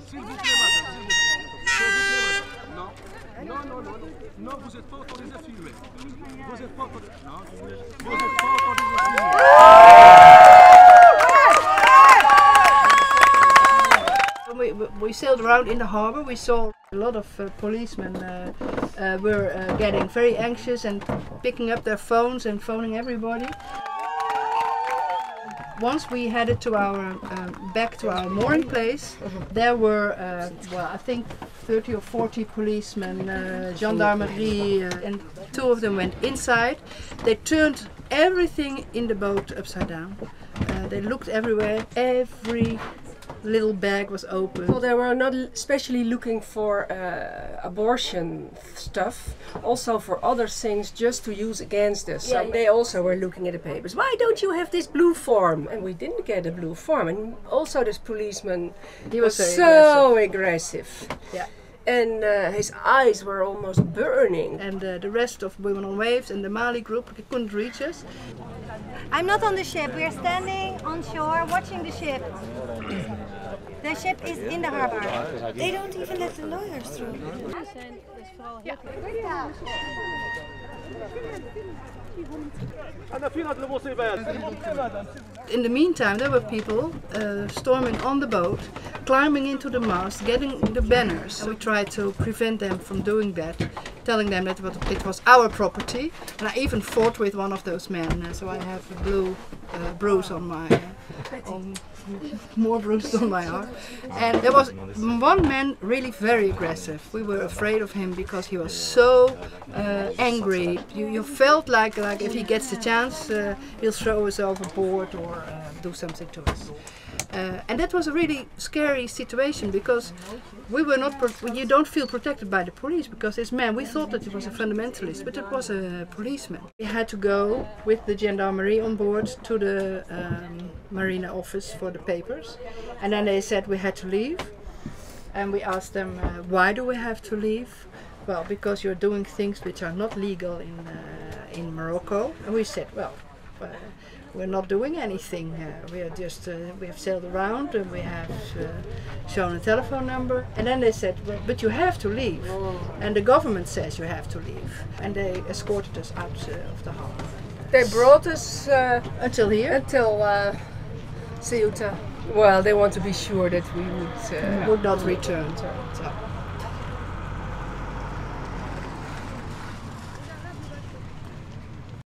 S'il vous plaît, madame, s'il vous plaît. Non, non, non, non, non, vous n'êtes pas autorisé à filmer. Vous n'êtes pas autorisé. Non, vous n'êtes pas autorisé à filmer. We sailed around in the harbor. We saw a lot of policemen were getting very anxious and picking up their phones and phoning everybody. Once we headed to our back to our mooring place, there were well, I think 30 or 40 policemen, gendarmerie, and two of them went inside. They turned everything in the boat upside down. They looked everywhere. Every little bag was open. Well, they were not especially looking for abortion stuff, also for other things just to use against us. So they also were looking at the papers. Why don't you have this blue form? And we didn't get a blue form. And also this policeman, he was so aggressive. Yeah. And his eyes were almost burning. And the rest of Women on Waves and the Mali group couldn't reach us. I'm not on the ship. We're standing on shore watching the ship. The ship is in the harbor. They don't even let the lawyers through. In the meantime, there were people storming on the boat, climbing into the mast, getting the banners. And we tried to prevent them from doing that, telling them that it was our property. And I even fought with one of those men, so I have a blue bruise on my more bruises on my arm. And there was one man really very aggressive. We were afraid of him because he was so angry. You felt like if he gets the chance, he'll throw us overboard or do something to us. And that was a really scary situation because we were not. You don't feel protected by the police because this man. We thought that he was a fundamentalist, but it was a policeman. We had to go with the gendarmerie on board to the marina office for the papers, and then they said we had to leave. And we asked them, why do we have to leave? Well, because you're doing things which are not legal in Morocco. And we said, well. We're not doing anything. We are just we have sailed around and we have shown a telephone number. And then they said, well, but you have to leave. And the government says you have to leave. And they escorted us out of the harbor. They brought us until here. Until Ceuta. Well, they want to be sure that we would not return. So.